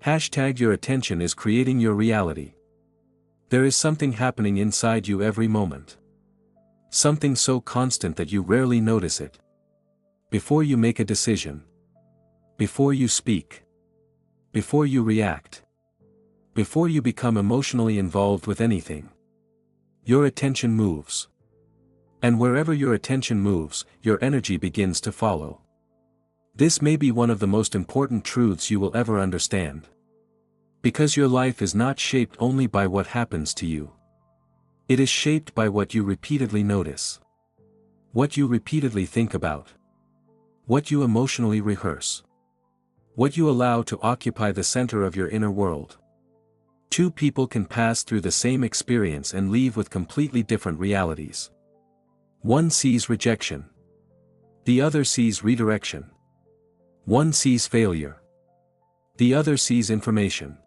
Hashtag your attention is creating your reality. There is something happening inside you every moment. Something so constant that you rarely notice it. Before you make a decision. Before you speak. Before you react. Before you become emotionally involved with anything. Your attention moves. And wherever your attention moves, your energy begins to follow. This may be one of the most important truths you will ever understand. Because your life is not shaped only by what happens to you. It is shaped by what you repeatedly notice. What you repeatedly think about. What you emotionally rehearse. What you allow to occupy the center of your inner world. Two people can pass through the same experience and leave with completely different realities. One sees rejection. The other sees redirection. One sees failure. The other sees information.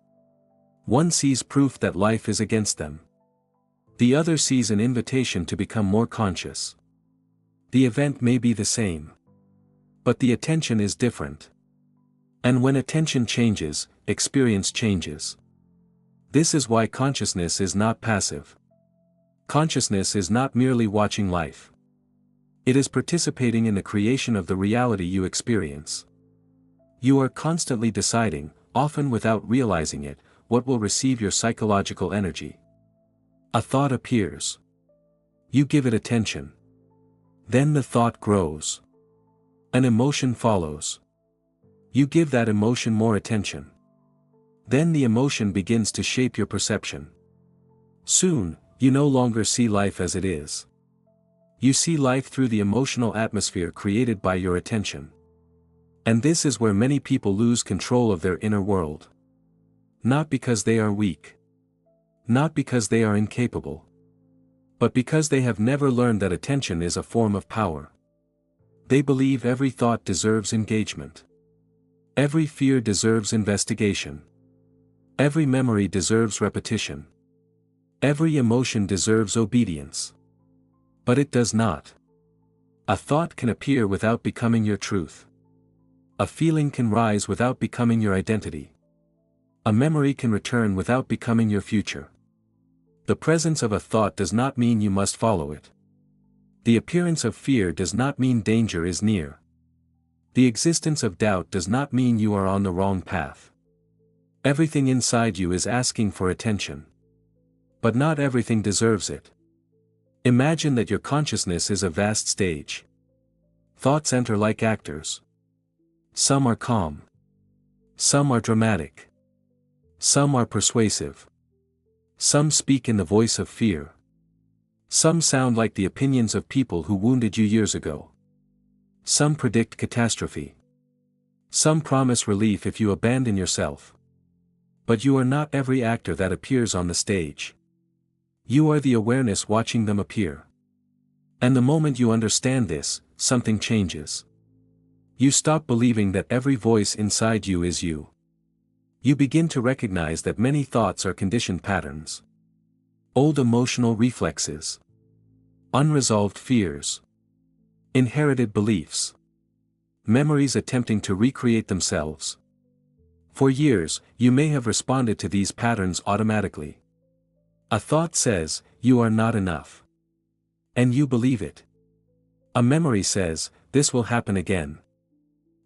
One sees proof that life is against them. The other sees an invitation to become more conscious. The event may be the same. But the attention is different. And when attention changes, experience changes. This is why consciousness is not passive. Consciousness is not merely watching life. It is participating in the creation of the reality you experience. You are constantly deciding, often without realizing it, what will receive your psychological energy. A thought appears. You give it attention. Then the thought grows. An emotion follows. You give that emotion more attention. Then the emotion begins to shape your perception. Soon, you no longer see life as it is. You see life through the emotional atmosphere created by your attention. And this is where many people lose control of their inner world. Not because they are weak. Not because they are incapable. But because they have never learned that attention is a form of power. They believe every thought deserves engagement. Every fear deserves investigation. Every memory deserves repetition. Every emotion deserves obedience. But it does not. A thought can appear without becoming your truth. A feeling can rise without becoming your identity. A memory can return without becoming your future. The presence of a thought does not mean you must follow it. The appearance of fear does not mean danger is near. The existence of doubt does not mean you are on the wrong path. Everything inside you is asking for attention. But not everything deserves it. Imagine that your consciousness is a vast stage. Thoughts enter like actors. Some are calm. Some are dramatic. Some are persuasive. Some speak in the voice of fear. Some sound like the opinions of people who wounded you years ago. Some predict catastrophe. Some promise relief if you abandon yourself. But you are not every actor that appears on the stage. You are the awareness watching them appear. And the moment you understand this, something changes. You stop believing that every voice inside you is you. You begin to recognize that many thoughts are conditioned patterns. Old emotional reflexes. Unresolved fears. Inherited beliefs. Memories attempting to recreate themselves. For years, you may have responded to these patterns automatically. A thought says, "You are not enough." And you believe it. A memory says, "This will happen again."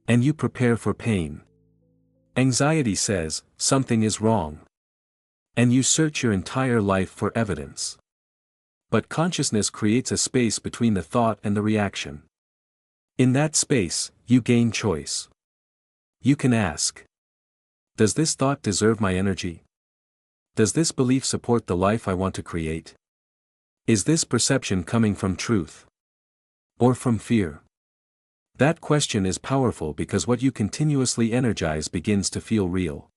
And you prepare for pain. Anxiety says, "Something is wrong." And you search your entire life for evidence. But consciousness creates a space between the thought and the reaction. In that space, you gain choice. You can ask, does this thought deserve my energy? Does this belief support the life I want to create? Is this perception coming from truth? Or from fear? That question is powerful because what you continuously energize begins to feel real.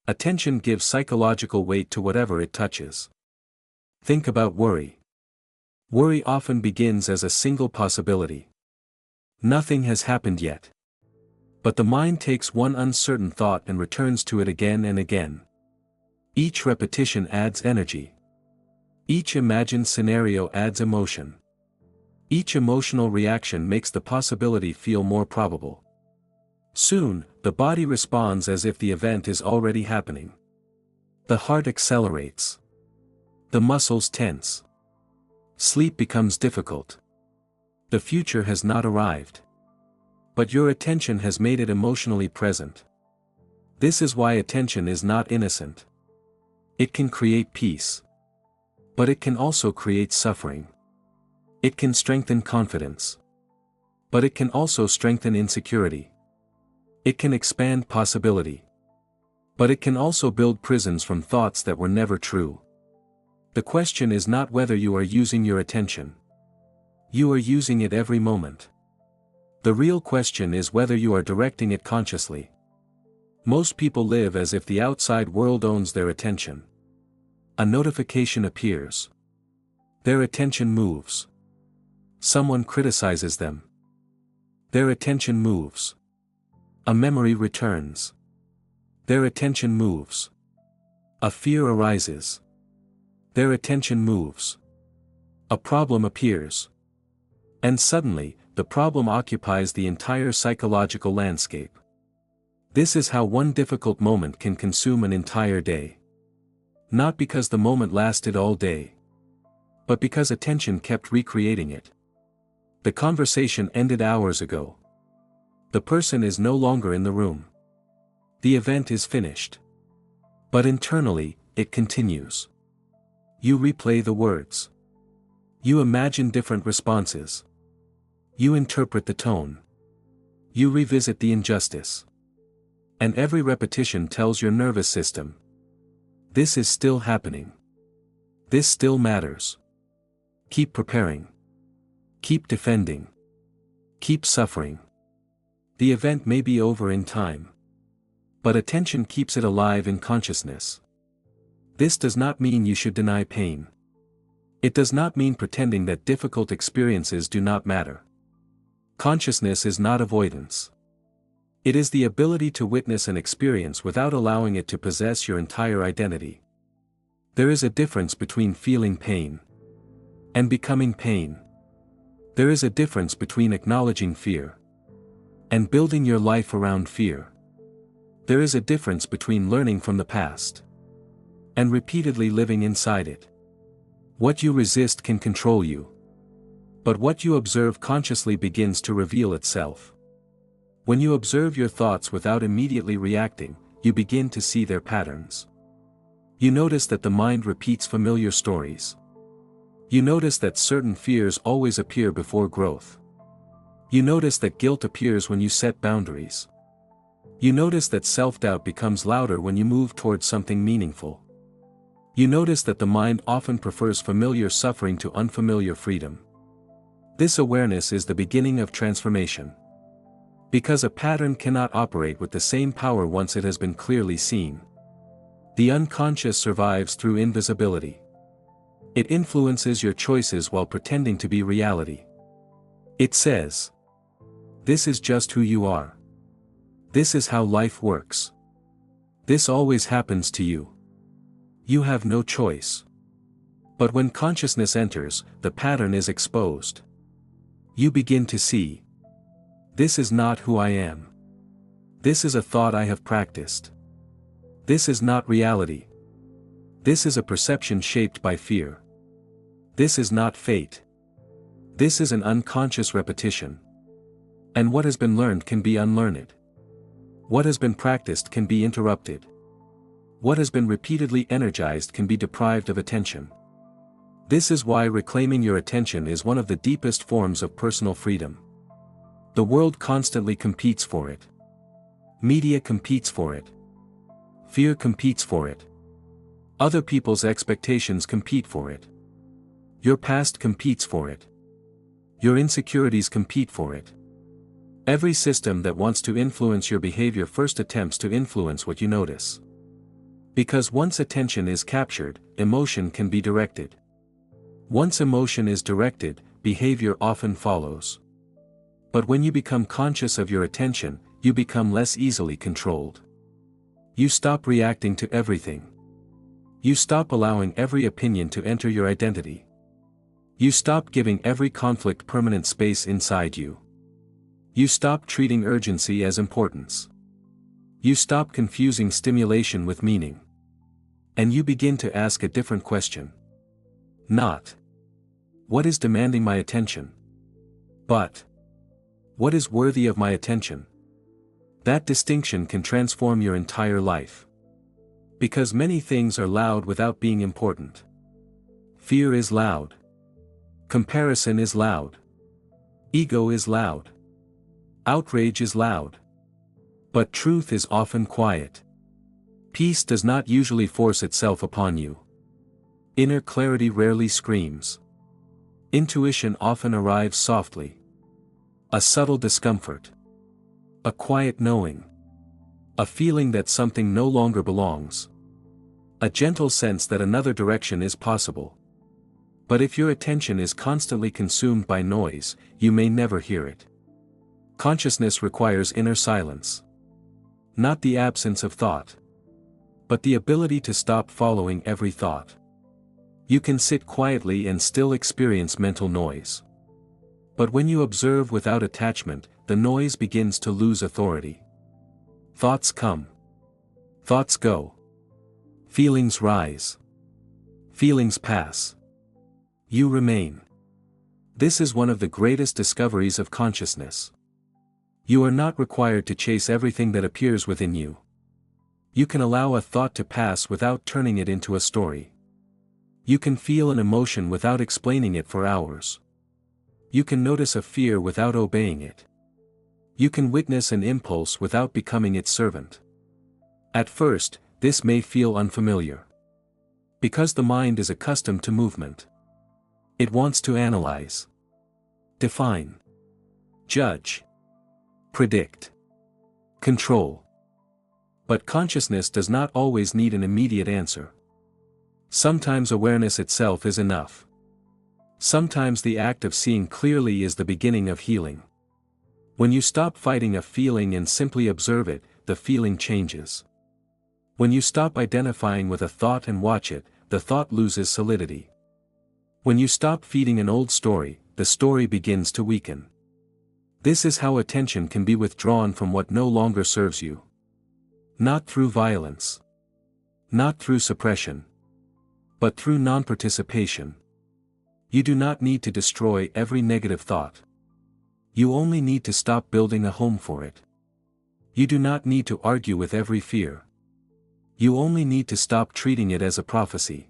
Attention gives psychological weight to whatever it touches. Think about worry. Worry often begins as a single possibility. Nothing has happened yet. But the mind takes one uncertain thought and returns to it again and again. Each repetition adds energy. Each imagined scenario adds emotion. Each emotional reaction makes the possibility feel more probable. Soon, the body responds as if the event is already happening. The heart accelerates. The muscles tense. Sleep becomes difficult. The future has not arrived. But your attention has made it emotionally present. This is why attention is not innocent. It can create peace. But it can also create suffering. It can strengthen confidence. But it can also strengthen insecurity. It can expand possibility. But it can also build prisons from thoughts that were never true. The question is not whether you are using your attention. You are using it every moment. The real question is whether you are directing it consciously. Most people live as if the outside world owns their attention. A notification appears. Their attention moves. Someone criticizes them. Their attention moves. A memory returns. Their attention moves. A fear arises. Their attention moves. A problem appears. And suddenly, the problem occupies the entire psychological landscape. This is how one difficult moment can consume an entire day. Not because the moment lasted all day. But because attention kept recreating it. The conversation ended hours ago. The person is no longer in the room. The event is finished. But internally, it continues. You replay the words. You imagine different responses. You interpret the tone. You revisit the injustice. And every repetition tells your nervous system. This is still happening. This still matters. Keep preparing. Keep defending. Keep suffering. The event may be over in time. But attention keeps it alive in consciousness. This does not mean you should deny pain. It does not mean pretending that difficult experiences do not matter. Consciousness is not avoidance. It is the ability to witness an experience without allowing it to possess your entire identity. There is a difference between feeling pain and becoming pain. There is a difference between acknowledging fear and building your life around fear. There is a difference between learning from the past and repeatedly living inside it. What you resist can control you. But what you observe consciously begins to reveal itself. When you observe your thoughts without immediately reacting, you begin to see their patterns. You notice that the mind repeats familiar stories. You notice that certain fears always appear before growth. You notice that guilt appears when you set boundaries. You notice that self-doubt becomes louder when you move towards something meaningful. You notice that the mind often prefers familiar suffering to unfamiliar freedom. This awareness is the beginning of transformation. Because a pattern cannot operate with the same power once it has been clearly seen. The unconscious survives through invisibility. It influences your choices while pretending to be reality. It says, "This is just who you are. This is how life works. This always happens to you. You have no choice." But when consciousness enters, the pattern is exposed. You begin to see. This is not who I am. This is a thought I have practiced. This is not reality. This is a perception shaped by fear. This is not fate. This is an unconscious repetition. And what has been learned can be unlearned. What has been practiced can be interrupted. What has been repeatedly energized can be deprived of attention. This is why reclaiming your attention is one of the deepest forms of personal freedom. The world constantly competes for it. Media competes for it. Fear competes for it. Other people's expectations compete for it. Your past competes for it. Your insecurities compete for it. Every system that wants to influence your behavior first attempts to influence what you notice. Because once attention is captured, emotion can be directed. Once emotion is directed, behavior often follows. But when you become conscious of your attention, you become less easily controlled. You stop reacting to everything. You stop allowing every opinion to enter your identity. You stop giving every conflict permanent space inside you. You stop treating urgency as importance. You stop confusing stimulation with meaning. And you begin to ask a different question. Not, what is demanding my attention? But, what is worthy of my attention? That distinction can transform your entire life. Because many things are loud without being important. Fear is loud. Comparison is loud. Ego is loud. Outrage is loud. But truth is often quiet. Peace does not usually force itself upon you. Inner clarity rarely screams. Intuition often arrives softly. A subtle discomfort. A quiet knowing. A feeling that something no longer belongs. A gentle sense that another direction is possible. But if your attention is constantly consumed by noise, you may never hear it. Consciousness requires inner silence. Not the absence of thought, but the ability to stop following every thought. You can sit quietly and still experience mental noise. But when you observe without attachment, the noise begins to lose authority. Thoughts come. Thoughts go. Feelings rise. Feelings pass. You remain. This is one of the greatest discoveries of consciousness. You are not required to chase everything that appears within you. You can allow a thought to pass without turning it into a story. You can feel an emotion without explaining it for hours. You can notice a fear without obeying it. You can witness an impulse without becoming its servant. At first, this may feel unfamiliar. Because the mind is accustomed to movement. It wants to analyze, define, judge, predict, control. But consciousness does not always need an immediate answer. Sometimes awareness itself is enough. Sometimes the act of seeing clearly is the beginning of healing. When you stop fighting a feeling and simply observe it, the feeling changes. When you stop identifying with a thought and watch it, the thought loses solidity. When you stop feeding an old story, the story begins to weaken. This is how attention can be withdrawn from what no longer serves you. Not through violence. Not through suppression. But through non-participation. You do not need to destroy every negative thought. You only need to stop building a home for it. You do not need to argue with every fear. You only need to stop treating it as a prophecy.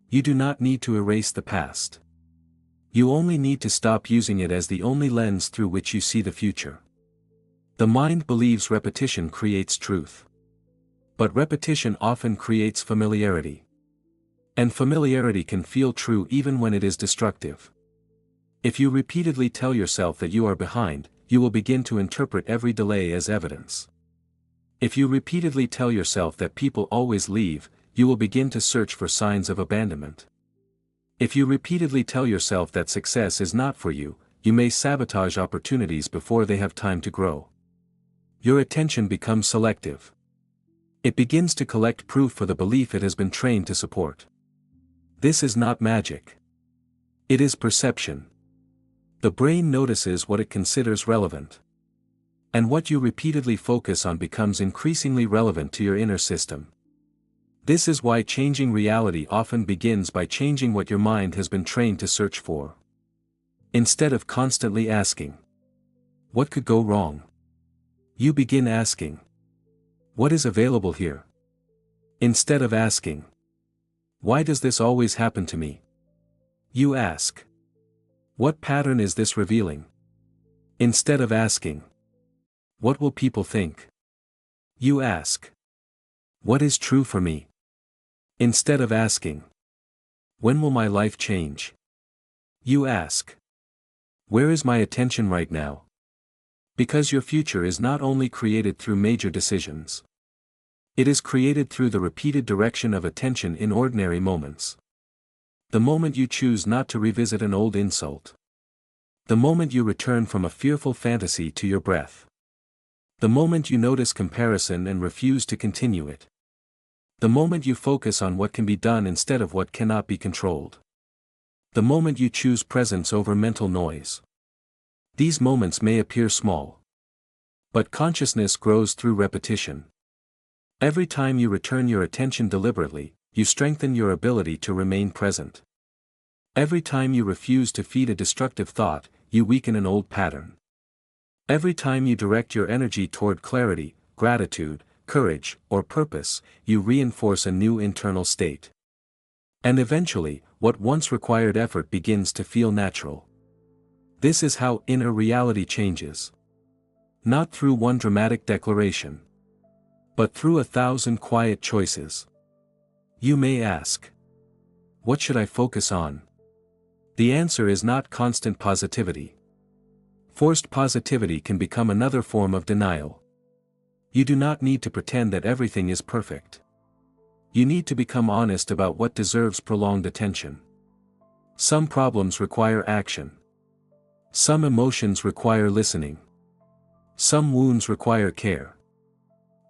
You do not need to erase the past. You only need to stop using it as the only lens through which you see the future. The mind believes repetition creates truth. But repetition often creates familiarity. And familiarity can feel true even when it is destructive. If you repeatedly tell yourself that you are behind, you will begin to interpret every delay as evidence. If you repeatedly tell yourself that people always leave, you will begin to search for signs of abandonment. If you repeatedly tell yourself that success is not for you, you may sabotage opportunities before they have time to grow. Your attention becomes selective. It begins to collect proof for the belief it has been trained to support. This is not magic. It is perception. The brain notices what it considers relevant. And what you repeatedly focus on becomes increasingly relevant to your inner system. This is why changing reality often begins by changing what your mind has been trained to search for. Instead of constantly asking, what could go wrong? You begin asking, what is available here? Instead of asking, why does this always happen to me? You ask, what pattern is this revealing? Instead of asking, what will people think? You ask, what is true for me? Instead of asking, when will my life change? You ask, where is my attention right now? Because your future is not only created through major decisions. It is created through the repeated direction of attention in ordinary moments. The moment you choose not to revisit an old insult. The moment you return from a fearful fantasy to your breath. The moment you notice comparison and refuse to continue it. The moment you focus on what can be done instead of what cannot be controlled. The moment you choose presence over mental noise. These moments may appear small, but consciousness grows through repetition. Every time you return your attention deliberately, you strengthen your ability to remain present. Every time you refuse to feed a destructive thought, you weaken an old pattern. Every time you direct your energy toward clarity, gratitude, courage, or purpose, you reinforce a new internal state. And eventually, what once required effort begins to feel natural. This is how inner reality changes. Not through one dramatic declaration, but through 1,000 quiet choices. You may ask, what should I focus on? The answer is not constant positivity. Forced positivity can become another form of denial. You do not need to pretend that everything is perfect. You need to become honest about what deserves prolonged attention. Some problems require action. Some emotions require listening. Some wounds require care.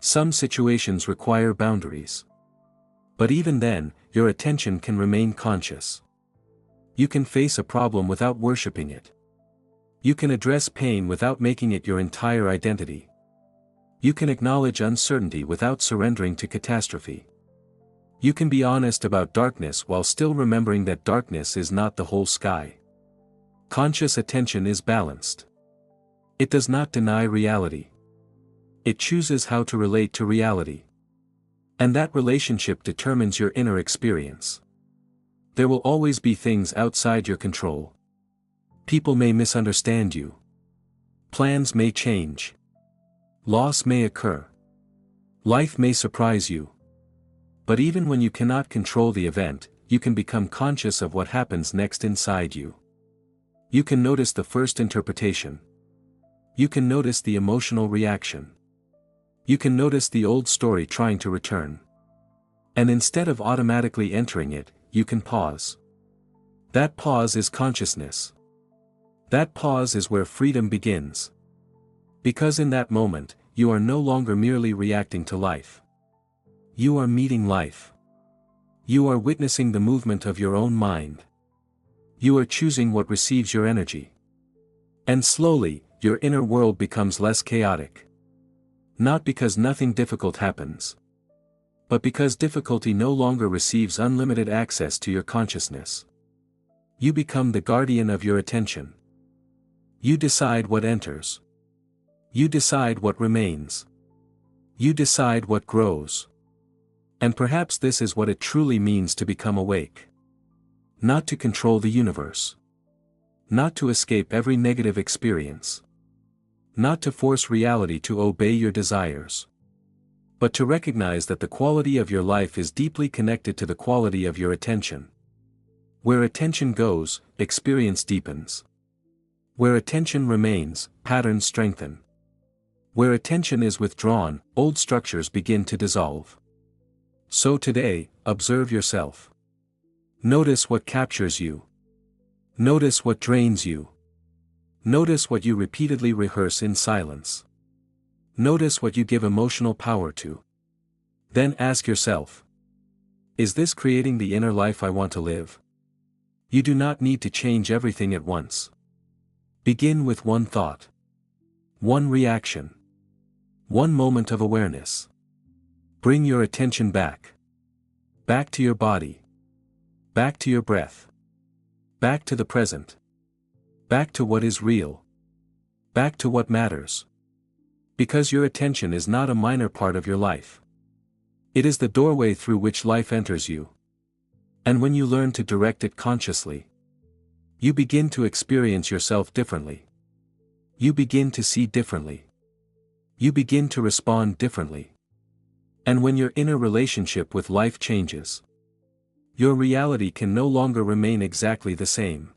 Some situations require boundaries. But even then, your attention can remain conscious. You can face a problem without worshipping it. You can address pain without making it your entire identity. You can acknowledge uncertainty without surrendering to catastrophe. You can be honest about darkness while still remembering that darkness is not the whole sky. Conscious attention is balanced. It does not deny reality. It chooses how to relate to reality. And that relationship determines your inner experience. There will always be things outside your control. People may misunderstand you. Plans may change. Loss may occur. Life may surprise you. But even when you cannot control the event, you can become conscious of what happens next inside you. You can notice the first interpretation. You can notice the emotional reaction. You can notice the old story trying to return. And instead of automatically entering it, you can pause. That pause is consciousness. That pause is where freedom begins. Because in that moment, you are no longer merely reacting to life. You are meeting life. You are witnessing the movement of your own mind. You are choosing what receives your energy. And slowly, your inner world becomes less chaotic. Not because nothing difficult happens, but because difficulty no longer receives unlimited access to your consciousness. You become the guardian of your attention. You decide what enters. You decide what remains. You decide what grows. And perhaps this is what it truly means to become awake. Not to control the universe. Not to escape every negative experience. Not to force reality to obey your desires. But to recognize that the quality of your life is deeply connected to the quality of your attention. Where attention goes, experience deepens. Where attention remains, patterns strengthen. Where attention is withdrawn, old structures begin to dissolve. So today, observe yourself. Notice what captures you. Notice what drains you. Notice what you repeatedly rehearse in silence. Notice what you give emotional power to. Then ask yourself, is this creating the inner life I want to live? You do not need to change everything at once. Begin with one thought. One reaction. One moment of awareness. Bring your attention back. Back to your body. Back to your breath. Back to the present. Back to what is real. Back to what matters. Because your attention is not a minor part of your life. It is the doorway through which life enters you. And when you learn to direct it consciously, you begin to experience yourself differently. You begin to see differently. You begin to respond differently. And when your inner relationship with life changes, your reality can no longer remain exactly the same.